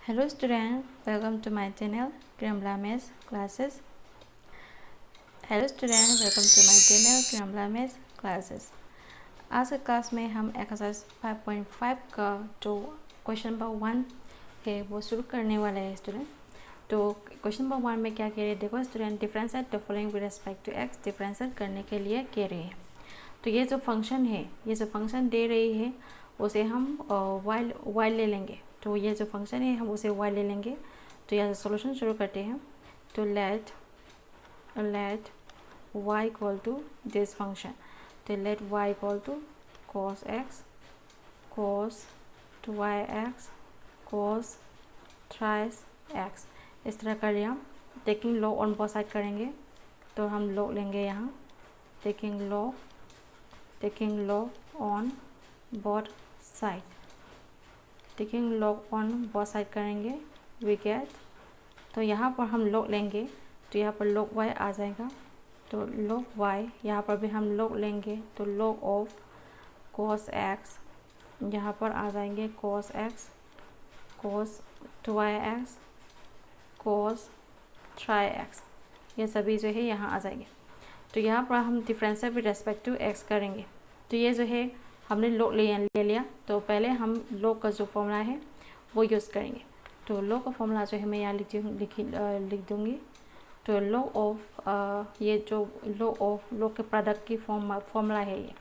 Hello student, welcome to my channel Kiramla Maths classes. Hello student, welcome to my channel Kiramla Maths classes. आज के class में हम exercise 5.5 का जो question number 1 है वो शुरू करने वाले हैं स्टूडेंट। तो क्वेश्चन नंबर 1 में क्या कह रहे हैं, देखो student, differentiate the following with respect to x. Differentiate करने के लिए कह रहे हैं। तो ये जो फंक्शन है, ये जो फंक्शन दे रही है उसे हम वाई ले लेंगे। तो ये जो फंक्शन है हम उसे वाई ले लेंगे। तो यहाँ से सोल्यूशन शुरू करते हैं। तो let y equal to this function. तो let y equal to cos x cos 2yx cos thrice x। इस तरह कर लिया। Taking log on both side करेंगे तो हम लॉग लेंगे यहाँ। Taking log on both side, taking log on both side करेंगे वी गेट। तो यहाँ पर हम लॉग लेंगे तो यहाँ पर लॉग y आ जाएगा। तो log y, यहाँ पर भी हम log लेंगे तो log ऑफ cos x, यहाँ पर आ जाएंगे cos x cos 2yx cos 3x, ये सभी जो है यहाँ आ जाएंगे। तो यहाँ पर हम differentiate with respect to x करेंगे। तो ये जो है हमने log ले लिया। तो पहले हम log का जो फॉर्मूला है वो यूज़ करेंगे। तो log का फॉर्मूला जो है मैं यहाँ लिख दूँगी। तो log ऑफ ये जो log के प्रोडक्ट की फॉर्मूला है, ये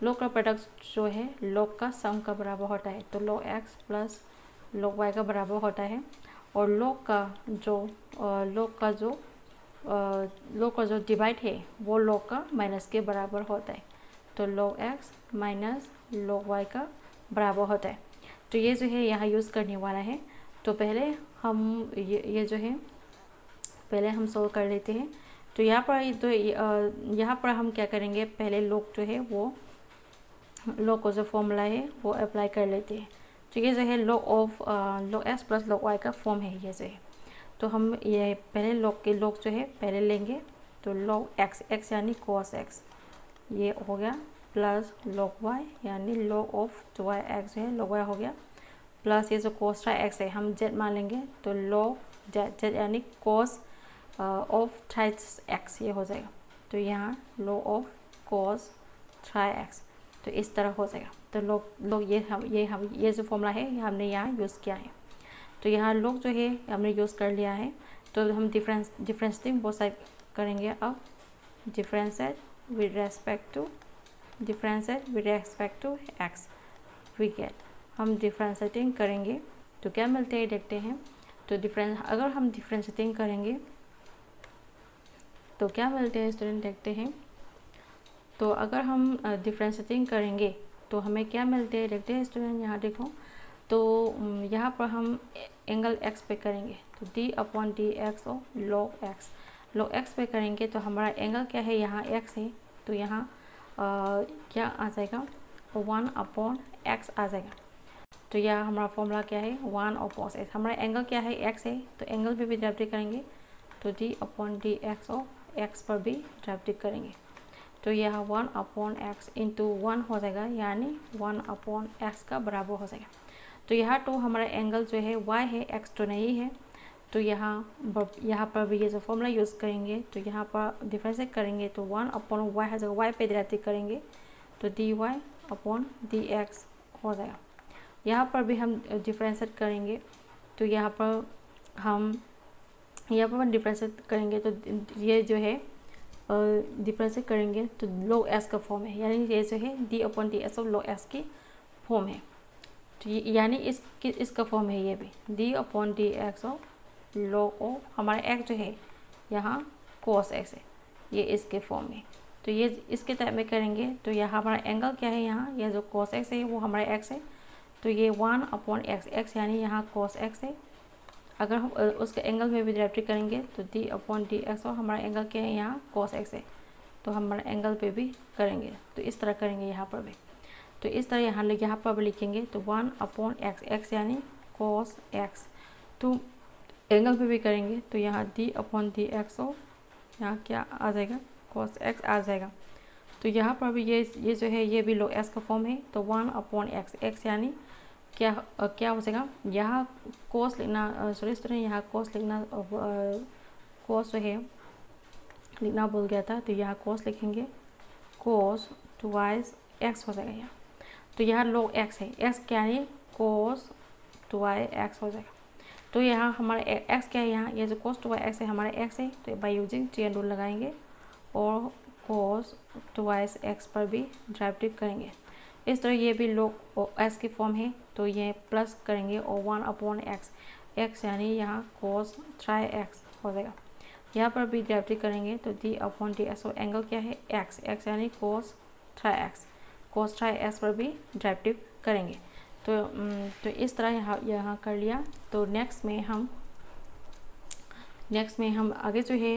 log का प्रोडक्ट जो है log का सम का बराबर होता है। तो log x plus log y का बराबर होता है। और log का जो डिवाइड है वो log का माइनस के बराबर होता है। तो log x minus log y का बराबर होता है। तो ये जो है यहाँ यूज़ करने वाला है। तो पहले हम ये जो है पहले हम सोल्व कर लेते हैं। तो यहाँ पर हम क्या करेंगे, पहले log जो है वो log का जो फॉर्मूला है वो अप्लाई कर लेते हैं। तो ये जो है log x plus log y का फॉर्म है ये जो है। तो हम ये पहले log जो है पहले लेंगे। तो log x यानी cos x ये हो गया, प्लस log y यानी log ऑफ 2yx जो है log y हो गया, प्लस ये जो cos x है हम z मान लेंगे। तो log z यानी cos ऑफ 3x ये हो जाएगा। तो यहाँ log ऑफ cos 3x, तो इस तरह हो जाएगा। तो log ये जो फॉर्मूला है ये हमने यहाँ यूज़ किया है। तो यहाँ log जो है हमने यूज़ कर लिया है। तो हम डिफरेंशिएटिंग बोथ साइड करेंगे। अब differentiate with respect to x we get. हम डिफरेंशिएटिंग करेंगे तो क्या मिलते हैं देखते हैं। तो अगर हम डिफरेंशिएटिंग करेंगे तो क्या मिलते हैं स्टूडेंट देखते हैं। तो अगर हम डिफरेंशिएटिंग करेंगे तो हमें क्या मिलते हैं देखते हैं स्टूडेंट। यहाँ देखो, तो यहाँ पर हम एंगल x पे करेंगे तो d/dx ऑफ log x पे करेंगे। तो हमारा एंगल क्या है, यहाँ x है। तो यहाँ क्या आ जाएगा, 1/x आ जाएगा। तो यह हमारा फॉर्मूला क्या है, 1/x। हमारा एंगल क्या है, x है। तो एंगल पे भी डेरिवेटिव करेंगे तो d/dx ऑफ x पर भी डेरिवेटिव करेंगे। तो यह 1/x इंटू 1 हो जाएगा, यानी 1/x का बराबर हो जाएगा। तो यहाँ तो हमारा एंगल जो है y है, x तो नहीं है। तो यहाँ पर भी ये जो फॉर्मूला यूज़ करेंगे तो यहाँ पर डिफरेंशिएट करेंगे तो 1/y है, y पे डेरिवेटिव करेंगे तो dy/dx हो जाएगा। यहाँ पर भी हम डिफरेंशिएट करेंगे तो यहाँ पर डिफरेंशिएट करेंगे तो ये जो है डिफरेंशिएट करेंगे तो log s का फॉर्म है, यानी ये जो है d/ds ऑफ log s की फॉर्म है। तो यानी इसका फॉर्म है ये भी d/dx ऑफ log ऑफ हमारा x जो है यहाँ cos x है, ये इसके फॉर्म में। तो ये इसके टाइप में करेंगे तो यहाँ हमारा एंगल क्या है, यहाँ यह जो cos x है वो हमारा x है। तो ये 1/x यानी यहाँ cos x है। अगर हम उसके एंगल में भी डेरिवेटिव करेंगे तो d/dx और हमारा एंगल क्या है, यहाँ cos x है। तो हमारा एंगल पे भी करेंगे तो इस तरह करेंगे यहाँ पर भी। तो इस तरह यहाँ पर भी लिखेंगे तो 1/x यानी cos x। तो एंगल पे भी करेंगे तो यहाँ d/dx और यहाँ क्या आ जाएगा, cos x आ जाएगा। तो यहाँ पर भी ये जो है ये भी log s का फॉर्म है। तो 1/x यानी क्या हो जाएगा, यहाँ कोस लिखना, सॉरी स्टूडेंट, यहाँ कोस लिखना, कोस जो है लिखना भूल गया था, तो यहाँ कोस लिखेंगे, कोस ट्वाइस एक्स हो जाएगा यहाँ। तो यहाँ log x है, x क्या है, कोस टू एक्स हो जाएगा। तो यहाँ हमारा x क्या है, यहाँ ये जो कोस टू एक्स है हमारा x है, तो बाई यूजिंग चेन रूल लगाएंगे और कोस ट्वाइस एक्स पर भी डेरिवेटिव करेंगे। इस तरह ये भी log x की फॉर्म है, तो ये प्लस करेंगे और 1/x, x यानी यहाँ कोस ट्राई एक्स हो जाएगा। यहाँ पर भी डेरिवेटिव करेंगे तो d/dx, और एंगल क्या है, x यानी कोस ट्राई एक्स, कोस ट्राई एक्स पर भी डेरिवेटिव करेंगे। तो इस तरह यहाँ कर लिया। तो नेक्स्ट में हम आगे जो है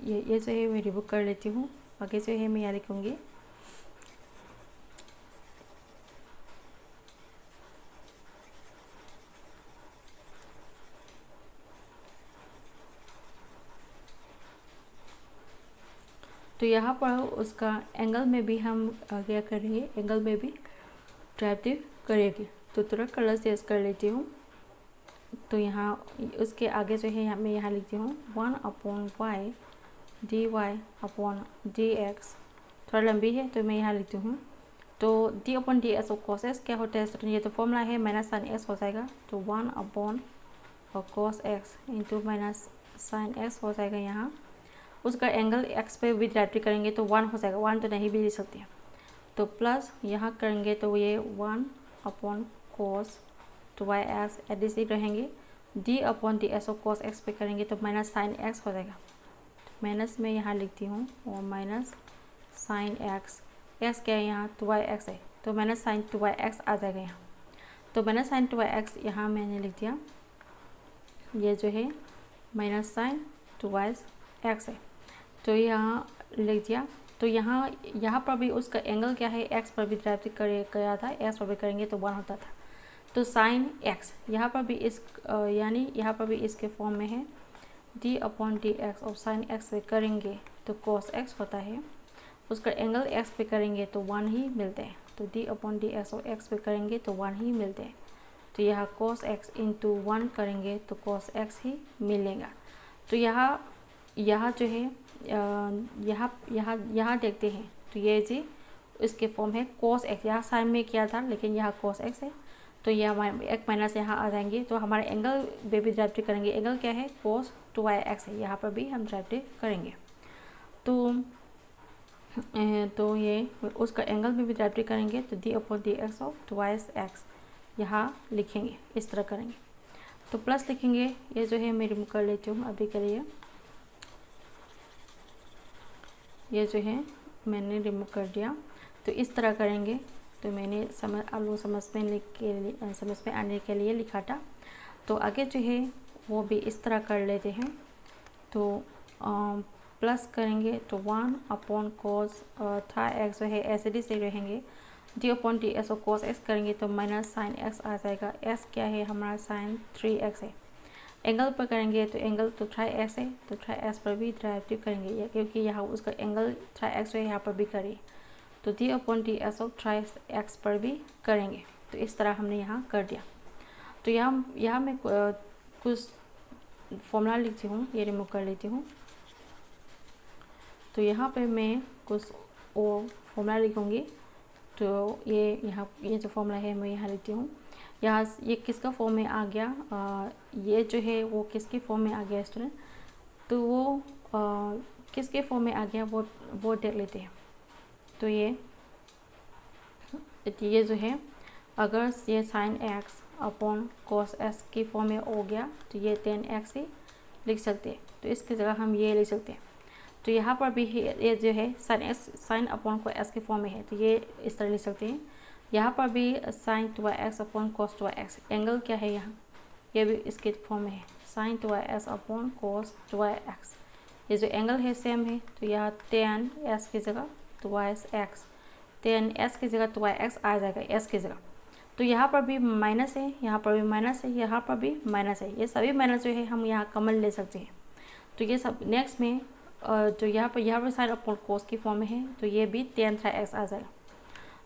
ये जो है मैं रिबुक कर लेती हूँ। आगे जो है मैं यहाँ लिखूँगी, तो यहाँ पर उसका एंगल में भी हम क्या करेंगे, एंगल में भी डेरिवेटिव करेंगे। तो थोड़ा कलर से कर लेती हूँ। तो यहाँ उसके आगे जो है मैं यहाँ लिखती हूँ 1/y dy/dx, थोड़ा लंबी है तो मैं यहाँ लिखती हूँ। तो d/dx और cos x क्या होता है, तो ये तो फॉर्मूला है, माइनस साइन x हो जाएगा, तो 1/cos x into minus sine x हो जाएगा यहाँ। उसका एंगल x पे भी डेरिवेटिव करेंगे तो 1 हो जाएगा, 1 तो नहीं भी लिख सकते हैं, तो प्लस यहाँ करेंगे तो ये 1/cos 2x एडिसिव रहेंगे, d/ds और cos x पे करेंगे तो माइनस साइन x हो जाएगा, माइनस में यहाँ लिखती हूँ और माइनस साइन x, x क्या है यहाँ 2x है, तो माइनस साइन 2x आ जाएगा यहाँ। तो माइनस साइन 2x यहाँ मैंने लिख दिया, ये जो है माइनस साइन 2x है, तो यहाँ लिख दिया। तो यहाँ पर भी उसका एंगल क्या है, x पर भी डेरिवेटिव किया था, x पर भी करेंगे तो 1 होता था। तो साइन x यहाँ पर भी यानी यहाँ पर भी इसके फॉर्म में है, d/dx और साइन x पे करेंगे तो cos x होता है, उसका एंगल x पे करेंगे तो 1 ही मिलते हैं, तो d/dx और x पे करेंगे तो 1 ही मिलते हैं। तो यहाँ cos x इंटू 1 करेंगे तो cos x ही मिलेगा। तो यहाँ जो है यहाँ देखते हैं, तो ये जी इसके फॉर्म है cos x, यहाँ साइन में किया था लेकिन यहाँ cos x है, तो ये हमारे एक माइनस यहाँ आ जाएंगे, तो हमारे एंगल पे भी डेरिवेटिव करेंगे। एंगल क्या है, cos 2x है, यहाँ पर भी हम डेरिवेटिव करेंगे। तो ये उसका एंगल में भी डेरिवेटिव करेंगे, तो d/dx ऑफ 2x यहाँ लिखेंगे, इस तरह करेंगे। तो प्लस लिखेंगे, ये जो है मैं रिमूव कर लेती हूँ अभी के लिए, ये जो है मैंने रिमूव कर दिया। तो इस तरह करेंगे, तो मैंने आप लोग समझ में आने के लिए लिखा था। तो आगे जो है वो भी इस तरह कर लेते हैं। तो प्लस करेंगे तो 1/cos 3x जो है ऐसे से रहेंगे, d/ds और cos x करेंगे तो माइनस साइन x आ जाएगा, s क्या है हमारा साइन 3x है। एंगल पर करेंगे तो एंगल तो 3x है, तो 3x पर भी डेरिवेटिव करेंगे क्योंकि यहाँ उसका एंगल 3x है, यहाँ पर भी करें तो d/ds और 3x पर भी करेंगे। तो इस तरह हमने यहाँ कर दिया। तो यहाँ मैं कुछ फॉर्मूला लिखती हूँ, ये रिमूव कर लेती हूँ। तो यहाँ पे मैं कुछ और फॉर्मूला लिखूँगी, तो ये जो फॉर्मूला है मैं यहाँ लिखती हूँ। यहाँ ये किसका फॉर्म में आ गया, ये जो है वो किसके फॉर्म में आ गया स्टूडेंट, तो वो किसके फॉर्म में आ गया वो देख लेते हैं। तो ये जो है, अगर ये साइन x/cos s की फॉर्म में हो गया तो ये 10x ही लिख सकते हैं, तो इसकी जगह हम ये लिख सकते हैं। तो यहाँ पर भी ये जो है sin/cos की फॉर्म में है, तो ये इस तरह लिख सकते हैं। यहाँ पर भी sin 2x/cos 2x, एंगल क्या है यहाँ, ये भी इसके फॉर्म में है, sin 2x/cos 2x, ये जो एंगल है सेम है। तो यहाँ 10s की जगह 2x, 10s की जगह 2x आ जाएगा s की जगह। तो यहाँ पर भी माइनस है, यहाँ पर भी माइनस है, यहाँ पर भी माइनस है, ये सभी माइनस जो है हम यहाँ कॉमन ले सकते हैं। तो ये सब नेक्स्ट में जो यहाँ पर sin/cos की फॉर्म में है, तो ये भी 10x आ जाएगा।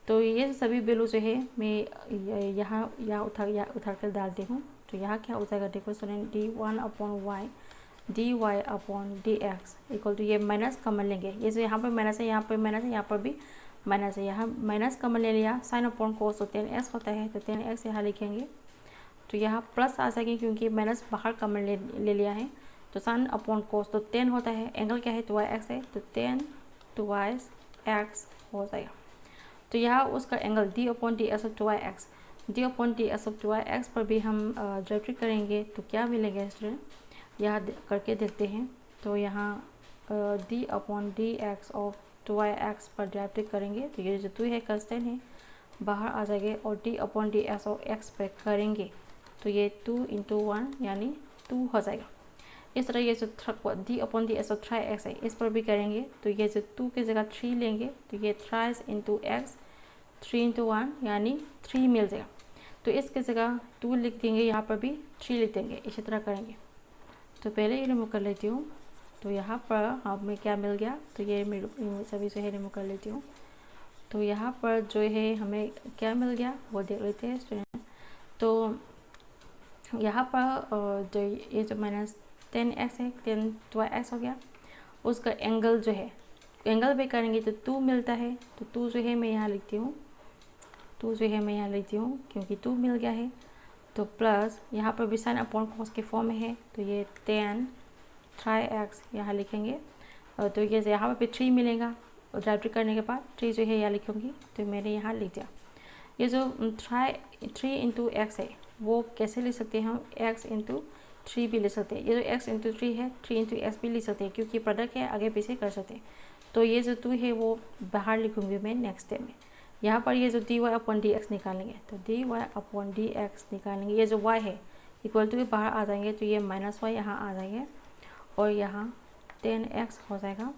तो ये सभी वैल्यू जो है मैं यहाँ उठा कर डालती हूँ। तो यहाँ क्या हो जाएगा देखो student, d1/y dy/dx equal to, ये माइनस कॉमन लेंगे, ये जो यहाँ पर माइनस है, यहाँ पर माइनस है, यहाँ पर भी माइनस है, यहाँ माइनस कॉमन ले लिया, साइन अपॉन कोस तो 10x होता है, तो 10x यहाँ लिखेंगे। तो यहाँ प्लस आ जाएगी क्योंकि माइनस बाहर कॉमन ले लिया है, तो साइन अपॉन कोस तो 10 होता है, एंगल क्या है 2x है, तो 10 2x हो जाएगा। तो यहाँ उसका एंगल d/dx ऑफ 2x पर भी हम डेरिवेटिव करेंगे तो क्या मिलेगा स्टूडेंट, यहाँ करके देखते हैं। तो यहाँ d/dx ऑफ 2x पर डेरिवेटिव करेंगे तो ये जो 2 है कांस्टेंट है, बाहर आ जाएंगे, और d/dx ऑफ x पे करेंगे तो ये 2 × 1 यानी 2 हो जाएगा। इस तरह ये जो d/dx ऑफ 3x है, इस पर भी करेंगे तो ये जो 2 की जगह 3 लेंगे तो ये 3 × x 3 × 1 यानी 3 मिल जाएगा। तो इसके जगह 2 लिख देंगे, यहाँ पर भी 3 लिख देंगे, इसी तरह करेंगे। तो पहले ये रिमूव कर लेती हूँ। तो यहाँ पर हमें क्या मिल गया, तो ये सभी जो है रिमूव कर लेती हूँ। तो यहाँ पर जो है हमें क्या मिल गया वो देख लेते हैं स्टूडेंट। तो यहाँ पर जो ये जो -10x है, 10 2x हो गया, उसका एंगल जो है, एंगल भी करेंगे तो 2 मिलता है, तो 2 जो है मैं यहाँ लिखती हूँ, 2 जो है मैं यहाँ लिखती हूँ क्योंकि 2 मिल गया है। तो प्लस यहाँ पर भी साइन अपॉन कॉस के फॉर्म में है, तो ये 10 3x यहाँ लिखेंगे। तो ये यहाँ पर भी 3 मिलेगा, और डेरिवेटिव करने के बाद 3 जो है यहाँ लिखूँगी, तो मैंने यहाँ लिख दिया। ये जो 3 × x है वो कैसे लिख सकते हैं हम, x × 3 भी लिख सकते हैं। ये जो x × 3 है 3 × x भी लिख सकते हैं, क्योंकि प्रोडक्ट है आगे पीछे कर सकते हैं। तो ये जो 2 है वो बाहर लिखूँगी मैं नेक्स्ट स्टेप में। यहाँ पर ये जो dy/dx निकालेंगे, तो dy/dx निकालेंगे, ये जो y है इक्वल टू बाहर आ जाएंगे, तो ये -y यहाँ आ जाएंगे, और यहाँ 10x हो जाएगा,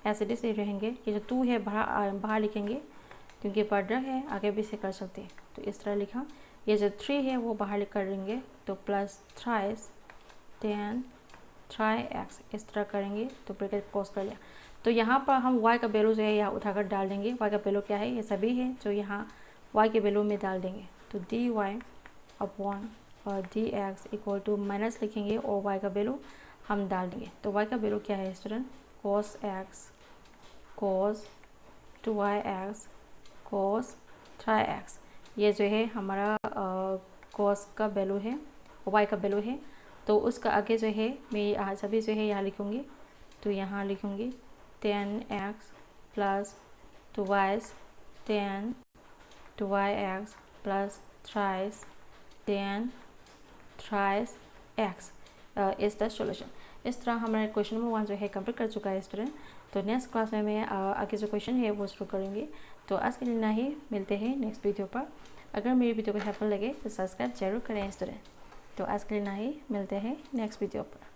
ऐसे ऐसे रहेंगे। ये जो 2 है बाहर लिखेंगे क्योंकि प्रोडक्ट है आगे पीछे कर सकते हैं, तो इस तरह लिखा। ये जो 3 है वो बाहर करेंगे, तो प्लस 3 10 3x इस तरह करेंगे, तो ब्रैकेट क्लोज कर लिया। तो यहाँ पर हम y का वैल्यू जो है यहाँ उठाकर डाल देंगे। y का वैल्यू क्या है, ये सभी है जो यहाँ y के वैल्यू में डाल देंगे। तो dy/dx इक्वल टू माइनस लिखेंगे और y का वैल्यू हम डाल देंगे। तो y का वैल्यू क्या है student, cos x cos 2x cos 3x, ये जो है हमारा cos का वैल्यू है, y का वैल्यू है। तो उसका आगे जो है मैं यहाँ सभी जो है यहाँ लिखूँगी, तो यहाँ लिखूँगी 10x plus 2y 10 2yx plus 3 10 3x is the solution. इस तरह हमारा क्वेश्चन नंबर 1 जो है कंप्लीट कर चुका है स्टूडेंट। तो नेक्स्ट क्लास में मैं आगे जो क्वेश्चन है वो शुरू करूँगी। तो आज के लिए इतना ही, मिलते हैं नेक्स्ट वीडियो पर। अगर मेरी वीडियो को हेल्पफुल लगे तो सब्सक्राइब जरूर करें स्टूडेंट। तो आज के लिए इतना ही, मिलते हैं नेक्स्ट वीडियो पर।